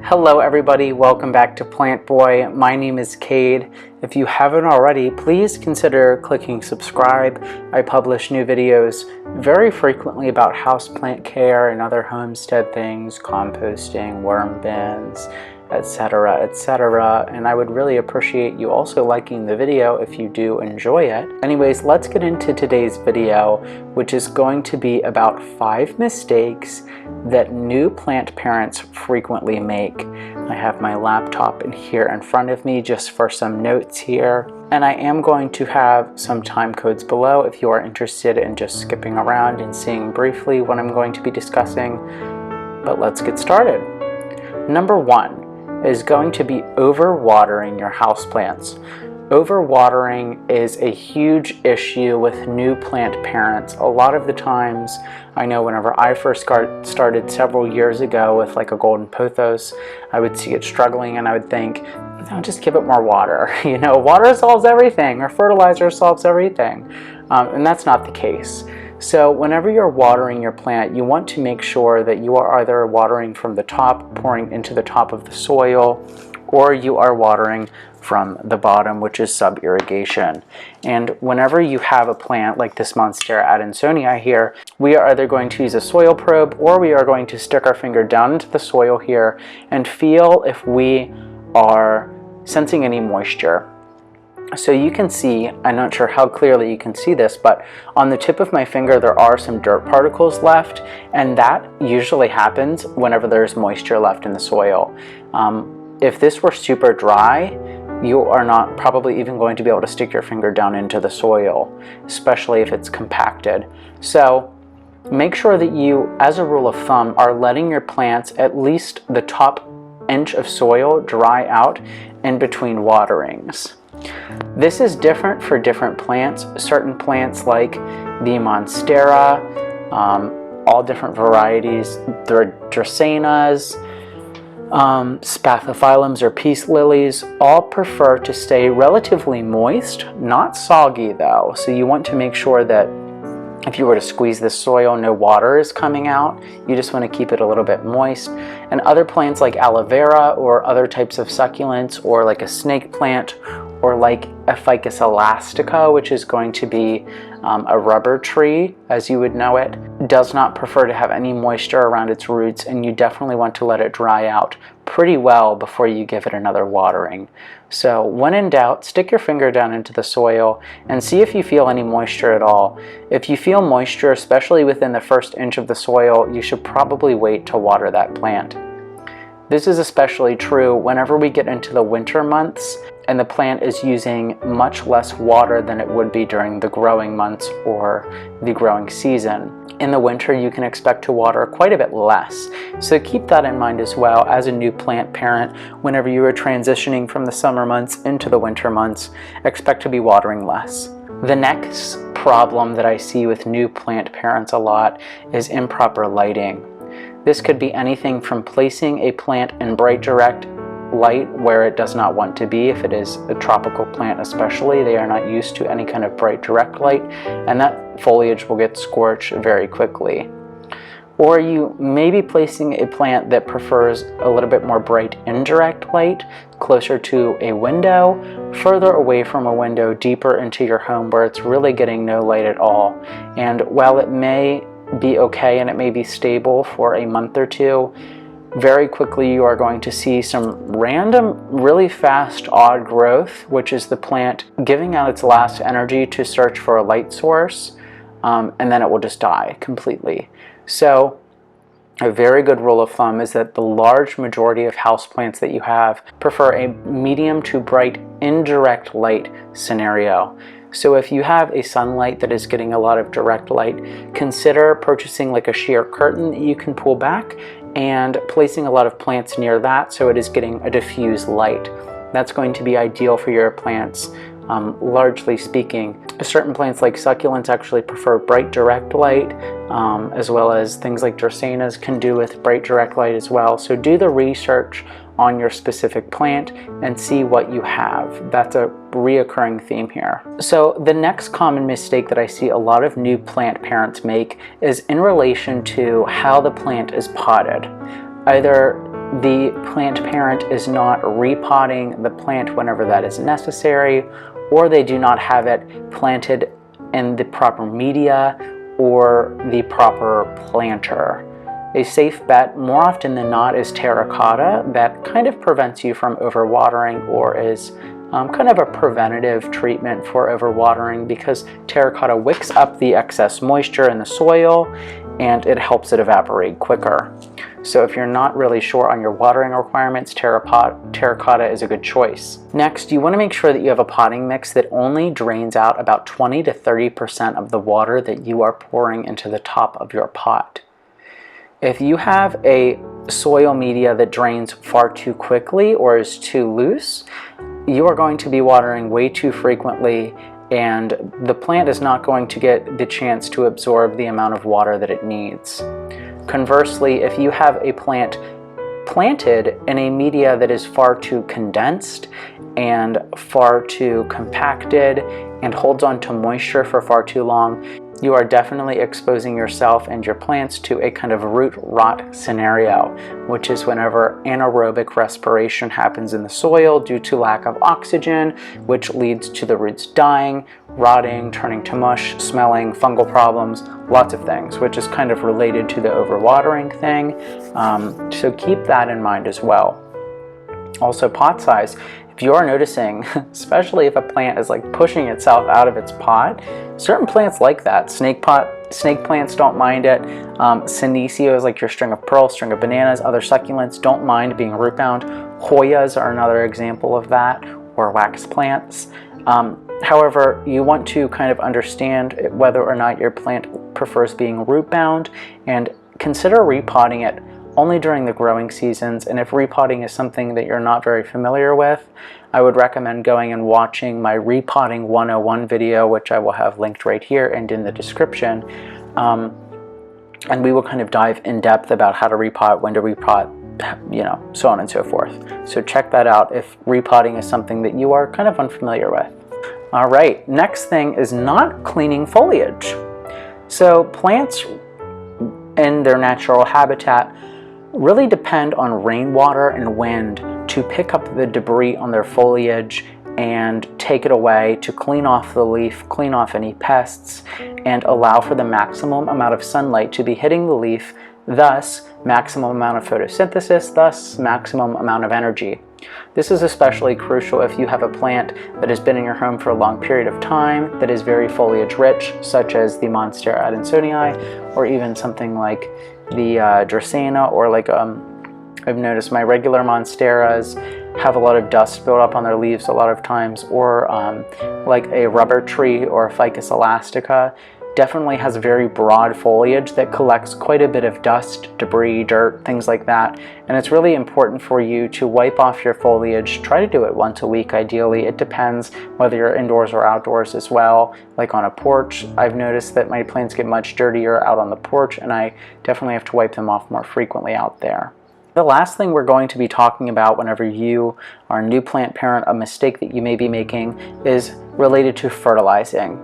Hello everybody, welcome back to Plant Boy. My name is Cade. If you haven't already, please consider clicking subscribe. I publish new videos very frequently about houseplant care and other homestead things, composting, worm bins, etc., etc. And I would really appreciate you also liking the video if you do enjoy it. Anyways, let's get into today's video, which is going to be about 5 mistakes that new plant parents frequently make. I have my laptop in here in front of me just for some notes here, and I am going to have some time codes below if you are interested in just skipping around and seeing briefly what I'm going to be discussing. But let's get started. Number 1 is going to be overwatering your houseplants. Overwatering is a huge issue with new plant parents. A lot of the times, I know whenever I first started several years ago with like a golden pothos, I would see it struggling and I would think, no, just give it more water. You know, water solves everything, or fertilizer solves everything. And that's not the case. So whenever you're watering your plant, you want to make sure that you are either watering from the top, pouring into the top of the soil, or you are watering from the bottom, which is sub-irrigation. And whenever you have a plant like this Monstera adansonii here, we are either going to use a soil probe or we are going to stick our finger down into the soil here and feel if we are sensing any moisture. So you can see, I'm not sure how clearly you can see this, but on the tip of my finger there are some dirt particles left, and that usually happens whenever there's moisture left in the soil. If this were super dry, you are not probably even going to be able to stick your finger down into the soil, especially if it's compacted. So make sure that you, as a rule of thumb, are letting your plants at least the top inch of soil dry out in between waterings. This is different for different plants. Certain plants like the Monstera, all different varieties, the Dracaenas, spathiphyllums or peace lilies, all prefer to stay relatively moist, not soggy though. So you want to make sure that if you were to squeeze the soil, no water is coming out. You just want to keep it a little bit moist. And other plants like aloe vera or other types of succulents, or like a snake plant, or like a Ficus elastica, which is going to be a rubber tree, as you would know it, does not prefer to have any moisture around its roots, and you definitely want to let it dry out pretty well before you give it another watering. So when in doubt, stick your finger down into the soil and see if you feel any moisture at all. If you feel moisture, especially within the first inch of the soil, you should probably wait to water that plant. This is especially true whenever we get into the winter months and the plant is using much less water than it would be during the growing months or the growing season. In the winter, you can expect to water quite a bit less. So keep that in mind as well as a new plant parent. Whenever you are transitioning from the summer months into the winter months, expect to be watering less. The next problem that I see with new plant parents a lot is improper lighting. This could be anything from placing a plant in bright direct light where it does not want to be. If it is a tropical plant especially, they are not used to any kind of bright direct light, and that foliage will get scorched very quickly. Or you may be placing a plant that prefers a little bit more bright indirect light, closer to a window, further away from a window, deeper into your home where it's really getting no light at all. And while it may be okay and it may be stable for a month or two, very quickly you are going to see some random, really fast odd growth, which is the plant giving out its last energy to search for a light source, and then it will just die completely. So a very good rule of thumb is that the large majority of houseplants that you have prefer a medium to bright indirect light scenario. So if you have a sunlight that is getting a lot of direct light, consider purchasing like a sheer curtain that you can pull back and placing a lot of plants near that so it is getting a diffuse light. That's going to be ideal for your plants, largely speaking. Certain plants like succulents actually prefer bright direct light, as well as things like Dracaenas can do with bright direct light as well. So do the research on your specific plant and see what you have. That's a reoccurring theme here. So the next common mistake that I see a lot of new plant parents make is in relation to how the plant is potted. Either the plant parent is not repotting the plant whenever that is necessary, or they do not have it planted in the proper media or the proper planter. A safe bet more often than not is terracotta. That kind of prevents you from overwatering, or is kind of a preventative treatment for overwatering, because terracotta wicks up the excess moisture in the soil and it helps it evaporate quicker. So if you're not really sure on your watering requirements, terracotta is a good choice. Next, you want to make sure that you have a potting mix that only drains out about 20 to 30% of the water that you are pouring into the top of your pot. If you have a soil media that drains far too quickly or is too loose, you are going to be watering way too frequently, and the plant is not going to get the chance to absorb the amount of water that it needs. Conversely, if you have a plant planted in a media that is far too condensed and far too compacted and holds on to moisture for far too long, you are definitely exposing yourself and your plants to a kind of root rot scenario, which is whenever anaerobic respiration happens in the soil due to lack of oxygen, which leads to the roots dying, rotting, turning to mush, smelling, fungal problems, lots of things, which is kind of related to the overwatering thing. So keep that in mind as well. Also, pot size. If you are noticing, especially if a plant is like pushing itself out of its pot, certain plants like that. Snake plants don't mind it. Senecio is like your string of pearls, string of bananas. Other succulents don't mind being root bound. Hoyas are another example of that, or wax plants. However, you want to kind of understand whether or not your plant prefers being root bound, and consider repotting it only during the growing seasons. And if repotting is something that you're not very familiar with, I would recommend going and watching my Repotting 101 video, which I will have linked right here and in the description. And we will kind of dive in depth about how to repot, when to repot, you know, so on and so forth. So check that out if repotting is something that you are kind of unfamiliar with. All right, next thing is not cleaning foliage. So plants in their natural habitat really depend on rainwater and wind to pick up the debris on their foliage and take it away, to clean off the leaf, clean off any pests, and allow for the maximum amount of sunlight to be hitting the leaf, thus maximum amount of photosynthesis, thus maximum amount of energy. This is especially crucial if you have a plant that has been in your home for a long period of time, that is very foliage rich, such as the Monstera adansonii, or even something like the Dracaena, or like I've noticed my regular Monsteras have a lot of dust built up on their leaves a lot of times, or like a rubber tree or Ficus elastica definitely has very broad foliage that collects quite a bit of dust, debris, dirt, things like that. And it's really important for you to wipe off your foliage. Try to do it once a week ideally. It depends whether you're indoors or outdoors as well. Like on a porch, I've noticed that my plants get much dirtier out on the porch, and I definitely have to wipe them off more frequently out there. The last thing we're going to be talking about whenever you are a new plant parent, a mistake that you may be making, is related to fertilizing.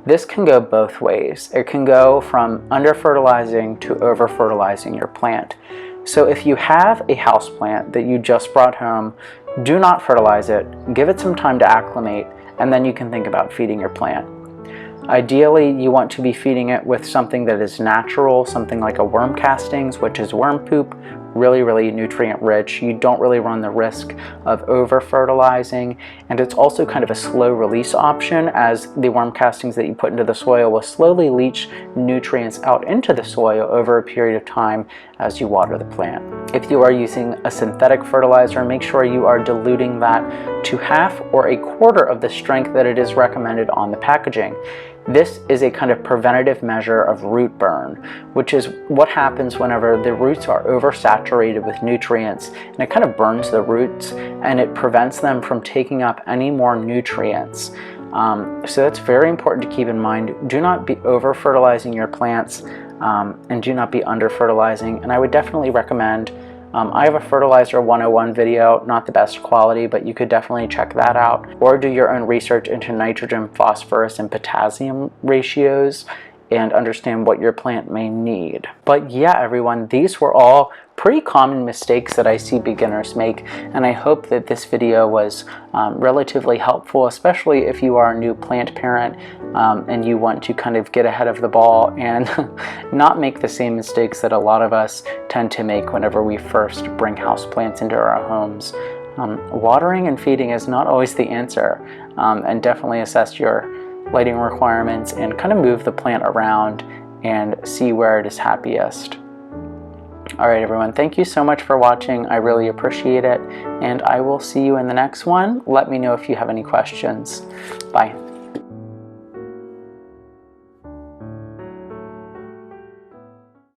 This can go both ways. It can go from under-fertilizing to over-fertilizing your plant. So if you have a houseplant that you just brought home, do not fertilize it, give it some time to acclimate, and then you can think about feeding your plant. Ideally, you want to be feeding it with something that is natural, something like a worm castings, which is worm poop, really nutrient rich. You don't really run the risk of over fertilizing, and it's also kind of a slow release option, as the worm castings that you put into the soil will slowly leach nutrients out into the soil over a period of time as you water the plant. If you are using a synthetic fertilizer, make sure you are diluting that to half or a quarter of the strength that it is recommended on the packaging. This is a kind of preventative measure of root burn, which is what happens whenever the roots are oversaturated with nutrients, and it kind of burns the roots and it prevents them from taking up any more nutrients. So that's very important to keep in mind. Do not be over fertilizing your plants, and do not be under fertilizing. And I would definitely recommend, I have a Fertilizer 101 video, not the best quality, but you could definitely check that out, or do your own research into nitrogen, phosphorus, and potassium ratios and understand what your plant may need. But yeah, everyone, these were all pretty common mistakes that I see beginners make, and I hope that this video was relatively helpful, especially if you are a new plant parent and you want to kind of get ahead of the ball and not make the same mistakes that a lot of us tend to make whenever we first bring houseplants into our homes. Watering and feeding is not always the answer, and definitely assess your lighting requirements and kind of move the plant around and see where it is happiest. Alright everyone, thank you so much for watching. I really appreciate it, and I will see you in the next one. Let me know if you have any questions. Bye.